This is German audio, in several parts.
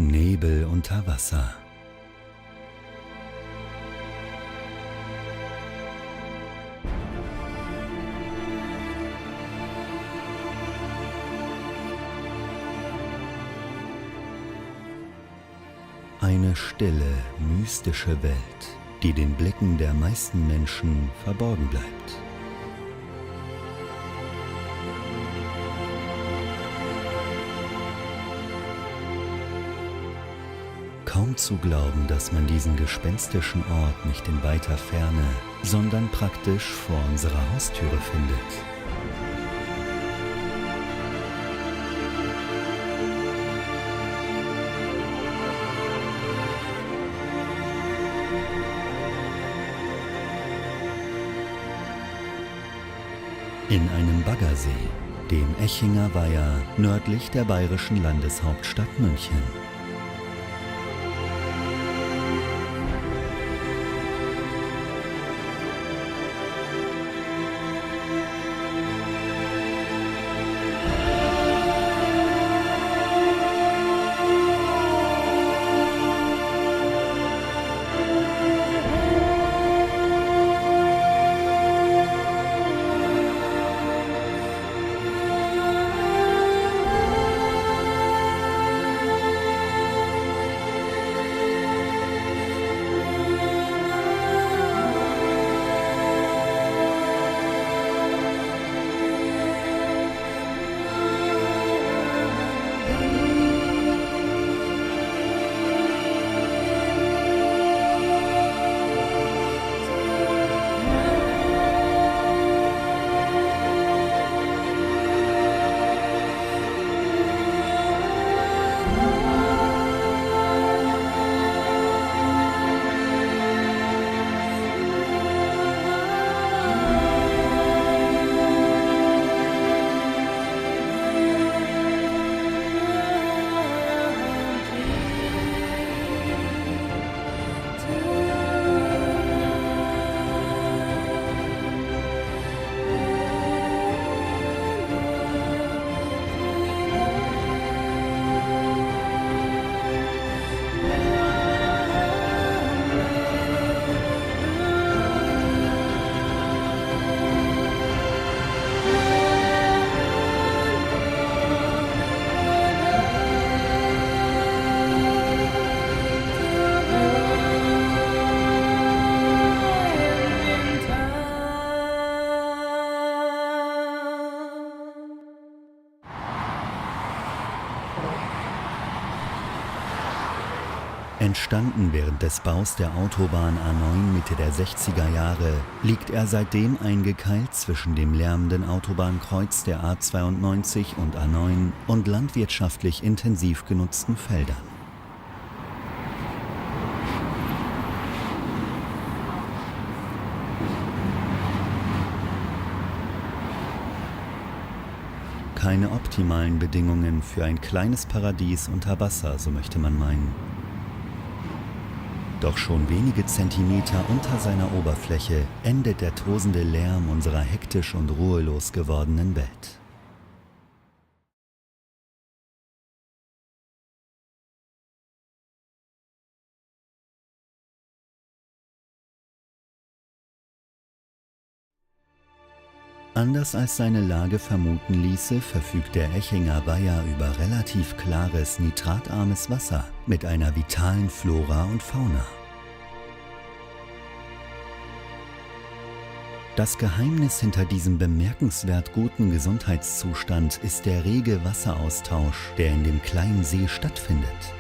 Nebel unter Wasser. Eine stille, mystische Welt, die den Blicken der meisten Menschen verborgen bleibt. Kaum zu glauben, dass man diesen gespenstischen Ort nicht in weiter Ferne, sondern praktisch vor unserer Haustüre findet. In einem Baggersee, dem Echinger Weiher, nördlich der bayerischen Landeshauptstadt München. Entstanden während des Baus der Autobahn A9 Mitte der 60er Jahre, liegt er seitdem eingekeilt zwischen dem lärmenden Autobahnkreuz der A92 und A9 und landwirtschaftlich intensiv genutzten Feldern. Keine optimalen Bedingungen für ein kleines Paradies unter Wasser, so möchte man meinen. Doch schon wenige Zentimeter unter seiner Oberfläche endet der tosende Lärm unserer hektisch und ruhelos gewordenen Welt. Anders als seine Lage vermuten ließe, verfügt der Echinger Weiher über relativ klares, nitratarmes Wasser mit einer vitalen Flora und Fauna. Das Geheimnis hinter diesem bemerkenswert guten Gesundheitszustand ist der rege Wasseraustausch, der in dem kleinen See stattfindet.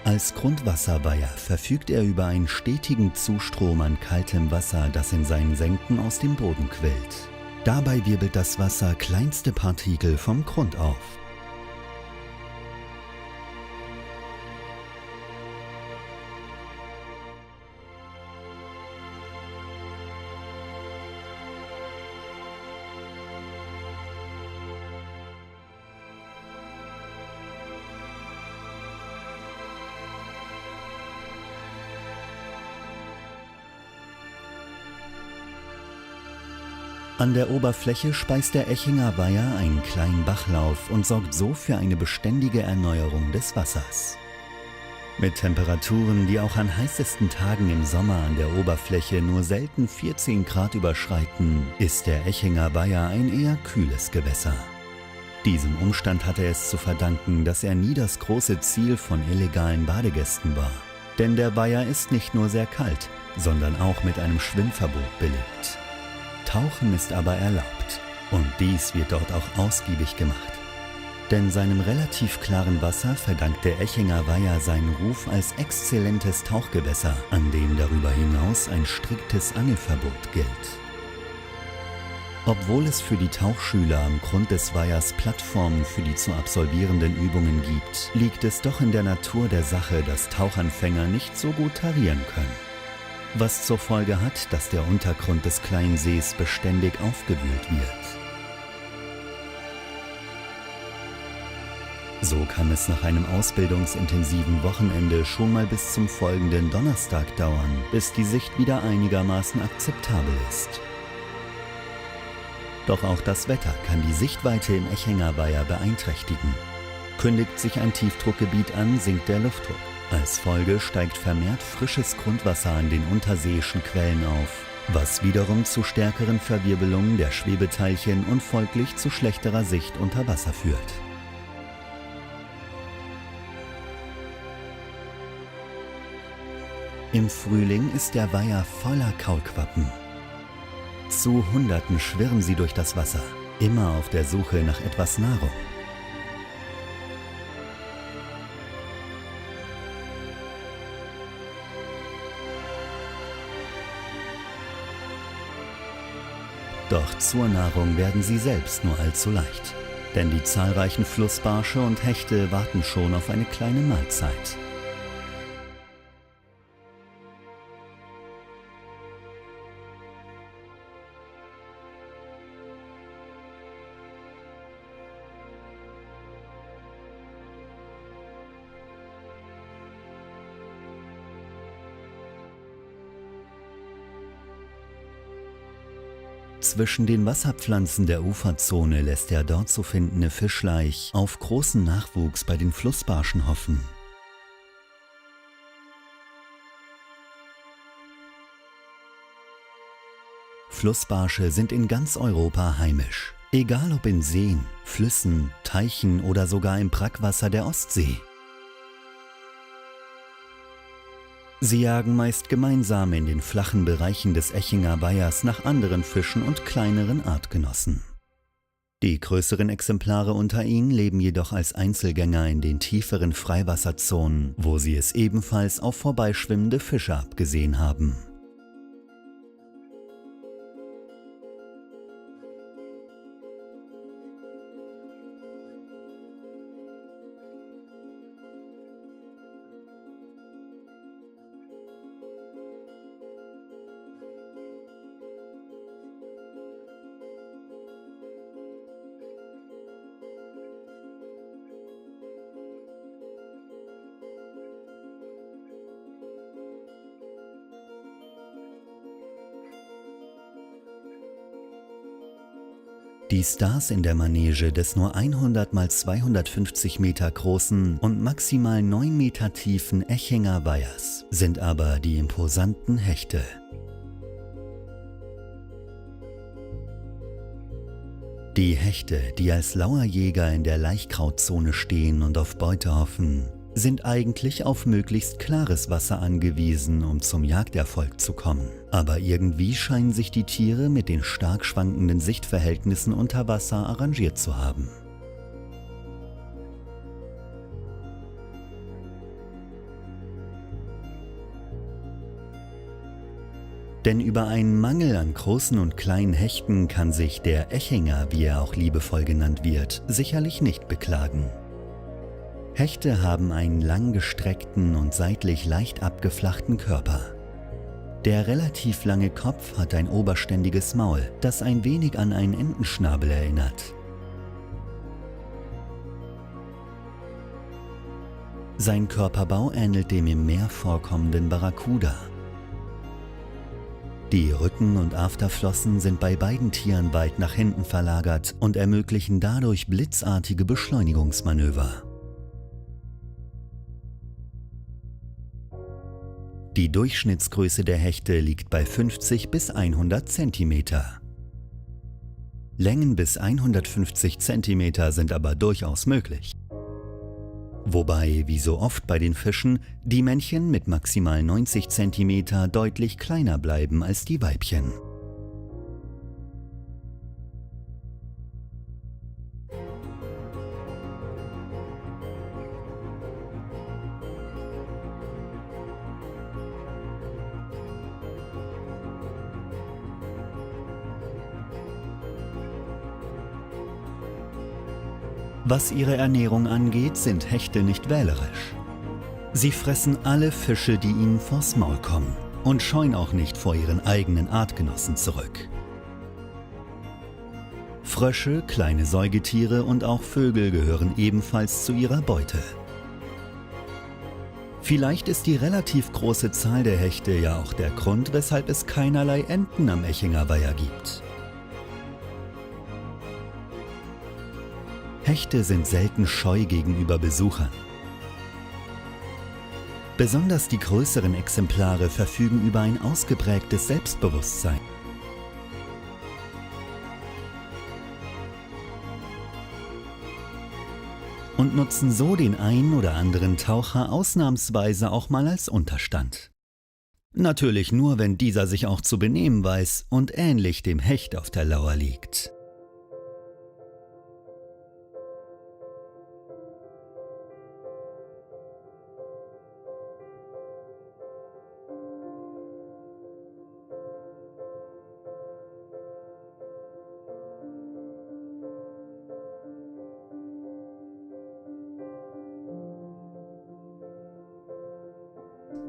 Als Grundwasserweiher verfügt er über einen stetigen Zustrom an kaltem Wasser, das in seinen Senken aus dem Boden quillt. Dabei wirbelt das Wasser kleinste Partikel vom Grund auf. An der Oberfläche speist der Echinger Weiher einen kleinen Bachlauf und sorgt so für eine beständige Erneuerung des Wassers. Mit Temperaturen, die auch an heißesten Tagen im Sommer an der Oberfläche nur selten 14 Grad überschreiten, ist der Echinger Weiher ein eher kühles Gewässer. Diesem Umstand hatte es zu verdanken, dass er nie das große Ziel von illegalen Badegästen war. Denn der Weiher ist nicht nur sehr kalt, sondern auch mit einem Schwimmverbot belegt. Tauchen ist aber erlaubt und dies wird dort auch ausgiebig gemacht. Denn seinem relativ klaren Wasser verdankt der Echinger Weiher seinen Ruf als exzellentes Tauchgewässer, an dem darüber hinaus ein striktes Angelverbot gilt. Obwohl es für die Tauchschüler am Grund des Weihers Plattformen für die zu absolvierenden Übungen gibt, liegt es doch in der Natur der Sache, dass Tauchanfänger nicht so gut tarieren können. Was zur Folge hat, dass der Untergrund des kleinen Sees beständig aufgewühlt wird. So kann es nach einem ausbildungsintensiven Wochenende schon mal bis zum folgenden Donnerstag dauern, bis die Sicht wieder einigermaßen akzeptabel ist. Doch auch das Wetter kann die Sichtweite im Echinger Weiher beeinträchtigen. Kündigt sich ein Tiefdruckgebiet an, sinkt der Luftdruck. Als Folge steigt vermehrt frisches Grundwasser an den unterseeischen Quellen auf, was wiederum zu stärkeren Verwirbelungen der Schwebeteilchen und folglich zu schlechterer Sicht unter Wasser führt. Im Frühling ist der Weiher voller Kaulquappen. Zu Hunderten schwirren sie durch das Wasser, immer auf der Suche nach etwas Nahrung. Doch zur Nahrung werden sie selbst nur allzu leicht, denn die zahlreichen Flussbarsche und Hechte warten schon auf eine kleine Mahlzeit. Zwischen den Wasserpflanzen der Uferzone lässt der dort zu findende Fischlaich auf großen Nachwuchs bei den Flussbarschen hoffen. Flussbarsche sind in ganz Europa heimisch, egal ob in Seen, Flüssen, Teichen oder sogar im Brackwasser der Ostsee. Sie jagen meist gemeinsam in den flachen Bereichen des Echinger Weihers nach anderen Fischen und kleineren Artgenossen. Die größeren Exemplare unter ihnen leben jedoch als Einzelgänger in den tieferen Freiwasserzonen, wo sie es ebenfalls auf vorbeischwimmende Fische abgesehen haben. Die Stars in der Manege des nur 100 x 250 Meter großen und maximal 9 Meter tiefen Echinger Weihers sind aber die imposanten Hechte. Die Hechte, die als Lauerjäger in der Laichkrautzone stehen und auf Beute hoffen, sind eigentlich auf möglichst klares Wasser angewiesen, um zum Jagderfolg zu kommen. Aber irgendwie scheinen sich die Tiere mit den stark schwankenden Sichtverhältnissen unter Wasser arrangiert zu haben. Denn über einen Mangel an großen und kleinen Hechten kann sich der Echinger, wie er auch liebevoll genannt wird, sicherlich nicht beklagen. Hechte haben einen langgestreckten und seitlich leicht abgeflachten Körper. Der relativ lange Kopf hat ein oberständiges Maul, das ein wenig an einen Entenschnabel erinnert. Sein Körperbau ähnelt dem im Meer vorkommenden Barracuda. Die Rücken- und Afterflossen sind bei beiden Tieren weit nach hinten verlagert und ermöglichen dadurch blitzartige Beschleunigungsmanöver. Die Durchschnittsgröße der Hechte liegt bei 50 bis 100 cm. Längen bis 150 cm sind aber durchaus möglich. Wobei, wie so oft bei den Fischen, die Männchen mit maximal 90 cm deutlich kleiner bleiben als die Weibchen. Was ihre Ernährung angeht, sind Hechte nicht wählerisch. Sie fressen alle Fische, die ihnen vors Maul kommen, und scheuen auch nicht vor ihren eigenen Artgenossen zurück. Frösche, kleine Säugetiere und auch Vögel gehören ebenfalls zu ihrer Beute. Vielleicht ist die relativ große Zahl der Hechte ja auch der Grund, weshalb es keinerlei Enten am Echinger Weiher gibt. Hechte sind selten scheu gegenüber Besuchern. Besonders die größeren Exemplare verfügen über ein ausgeprägtes Selbstbewusstsein. Und nutzen so den einen oder anderen Taucher ausnahmsweise auch mal als Unterstand. Natürlich nur, wenn dieser sich auch zu benehmen weiß und ähnlich dem Hecht auf der Lauer liegt.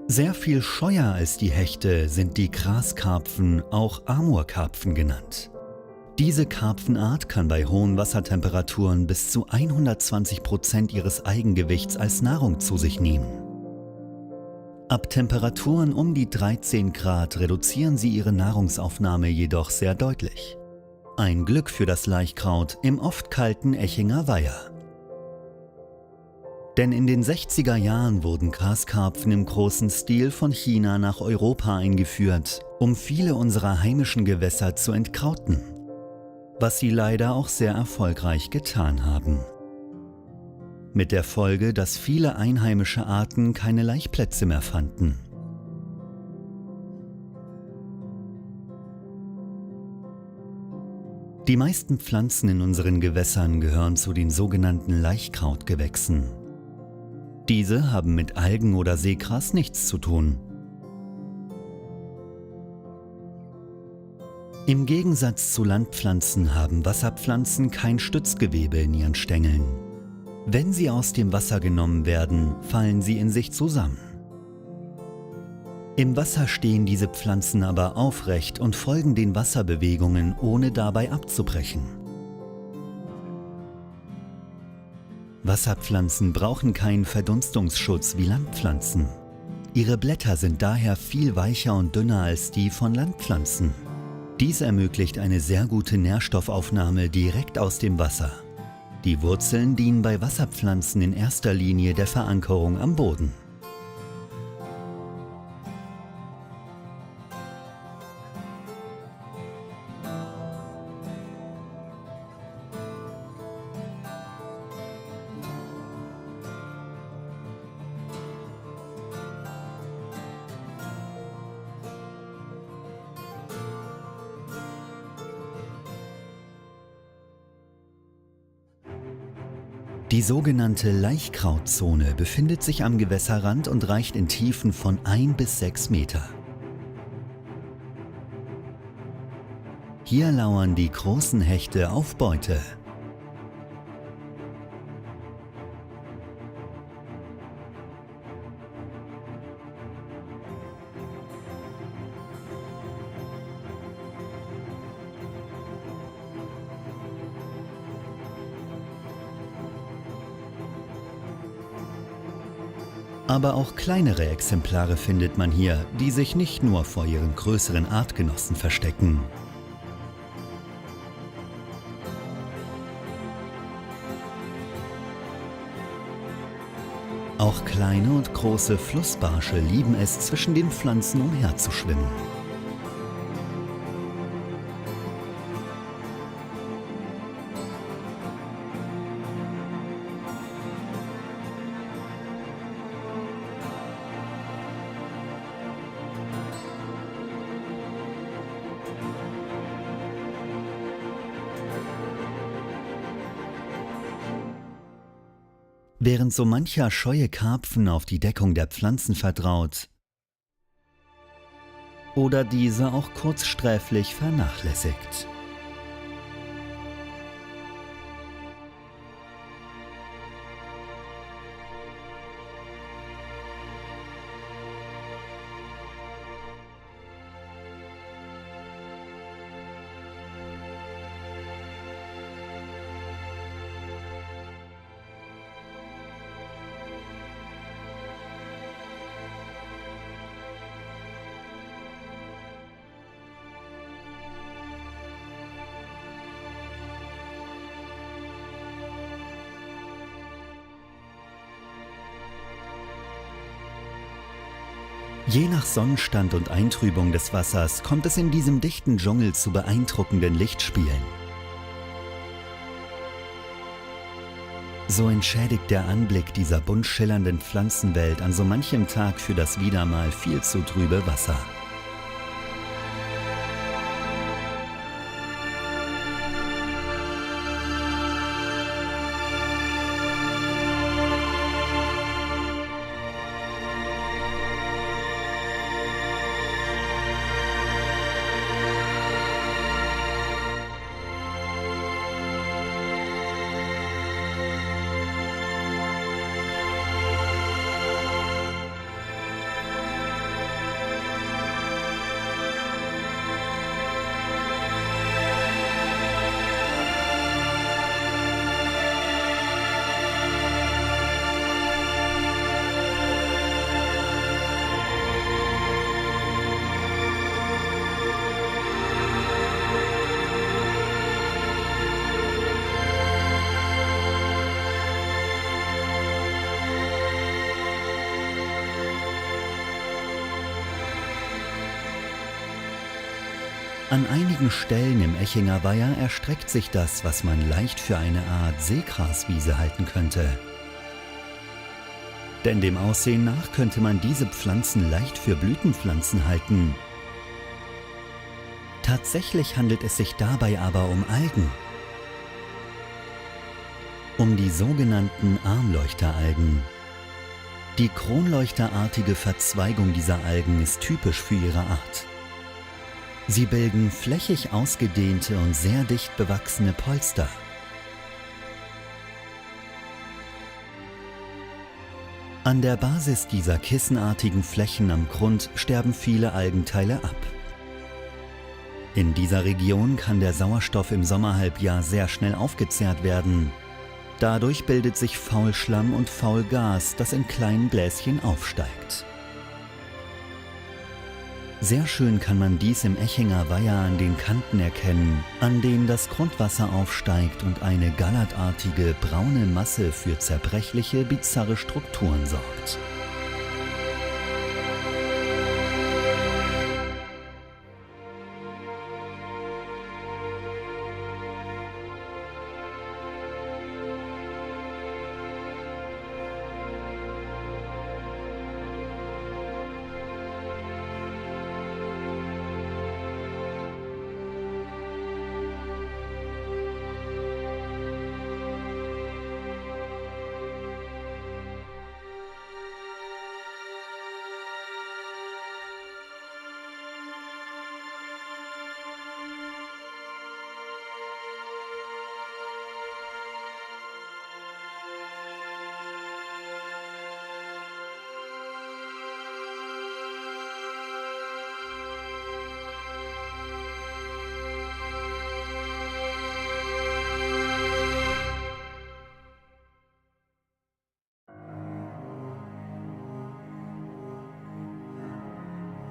Sehr viel scheuer als die Hechte sind die Graskarpfen, auch Amurkarpfen genannt. Diese Karpfenart kann bei hohen Wassertemperaturen bis zu 120% ihres Eigengewichts als Nahrung zu sich nehmen. Ab Temperaturen um die 13 Grad reduzieren sie ihre Nahrungsaufnahme jedoch sehr deutlich. Ein Glück für das Laichkraut im oft kalten Echinger Weiher. Denn in den 60er Jahren wurden Graskarpfen im großen Stil von China nach Europa eingeführt, um viele unserer heimischen Gewässer zu entkrauten. Was sie leider auch sehr erfolgreich getan haben. Mit der Folge, dass viele einheimische Arten keine Laichplätze mehr fanden. Die meisten Pflanzen in unseren Gewässern gehören zu den sogenannten Laichkrautgewächsen. Diese haben mit Algen oder Seegras nichts zu tun. Im Gegensatz zu Landpflanzen haben Wasserpflanzen kein Stützgewebe in ihren Stängeln. Wenn sie aus dem Wasser genommen werden, fallen sie in sich zusammen. Im Wasser stehen diese Pflanzen aber aufrecht und folgen den Wasserbewegungen, ohne dabei abzubrechen. Wasserpflanzen brauchen keinen Verdunstungsschutz wie Landpflanzen. Ihre Blätter sind daher viel weicher und dünner als die von Landpflanzen. Dies ermöglicht eine sehr gute Nährstoffaufnahme direkt aus dem Wasser. Die Wurzeln dienen bei Wasserpflanzen in erster Linie der Verankerung am Boden. Die sogenannte Laichkrautzone befindet sich am Gewässerrand und reicht in Tiefen von 1 bis 6 Meter. Hier lauern die großen Hechte auf Beute. Aber auch kleinere Exemplare findet man hier, die sich nicht nur vor ihren größeren Artgenossen verstecken. Auch kleine und große Flussbarsche lieben es, zwischen den Pflanzen umherzuschwimmen. Während so mancher scheue Karpfen auf die Deckung der Pflanzen vertraut oder diese auch kurzsträflich vernachlässigt. Je nach Sonnenstand und Eintrübung des Wassers kommt es in diesem dichten Dschungel zu beeindruckenden Lichtspielen. So entschädigt der Anblick dieser bunt schillernden Pflanzenwelt an so manchem Tag für das wieder mal viel zu trübe Wasser. An einigen Stellen im Echinger Weiher erstreckt sich das, was man leicht für eine Art Seegraswiese halten könnte. Denn dem Aussehen nach könnte man diese Pflanzen leicht für Blütenpflanzen halten. Tatsächlich handelt es sich dabei aber um Algen. Um die sogenannten Armleuchteralgen. Die kronleuchterartige Verzweigung dieser Algen ist typisch für ihre Art. Sie bilden flächig ausgedehnte und sehr dicht bewachsene Polster. An der Basis dieser kissenartigen Flächen am Grund sterben viele Algenteile ab. In dieser Region kann der Sauerstoff im Sommerhalbjahr sehr schnell aufgezehrt werden. Dadurch bildet sich Faulschlamm und Faulgas, das in kleinen Bläschen aufsteigt. Sehr schön kann man dies im Echinger Weiher an den Kanten erkennen, an denen das Grundwasser aufsteigt und eine gallertartige braune Masse für zerbrechliche, bizarre Strukturen sorgt.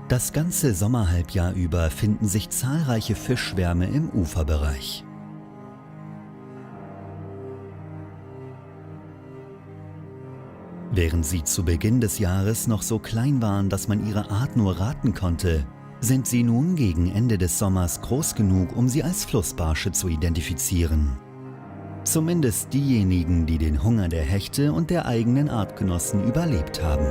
Das ganze Sommerhalbjahr über finden sich zahlreiche Fischschwärme im Uferbereich. Während sie zu Beginn des Jahres noch so klein waren, dass man ihre Art nur raten konnte, sind sie nun gegen Ende des Sommers groß genug, um sie als Flussbarsche zu identifizieren. Zumindest diejenigen, die den Hunger der Hechte und der eigenen Artgenossen überlebt haben.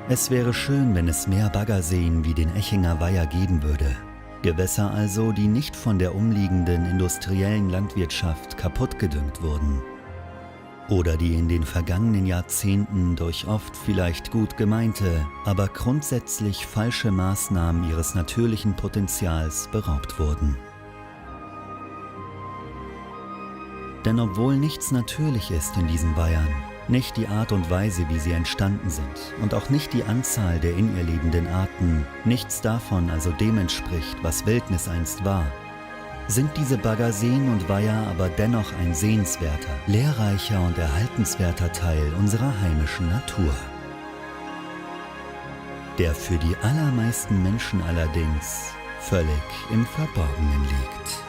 Es wäre schön, wenn es mehr Baggerseen wie den Echinger Weiher geben würde. Gewässer also, die nicht von der umliegenden industriellen Landwirtschaft kaputtgedüngt wurden. Oder die in den vergangenen Jahrzehnten durch oft vielleicht gut gemeinte, aber grundsätzlich falsche Maßnahmen ihres natürlichen Potenzials beraubt wurden. Denn obwohl nichts natürlich ist in diesen Weihern, nicht die Art und Weise, wie sie entstanden sind und auch nicht die Anzahl der in ihr lebenden Arten, nichts davon also dem entspricht, was Wildnis einst war, sind diese Baggerseen und Weiher aber dennoch ein sehenswerter, lehrreicher und erhaltenswerter Teil unserer heimischen Natur, der für die allermeisten Menschen allerdings völlig im Verborgenen liegt.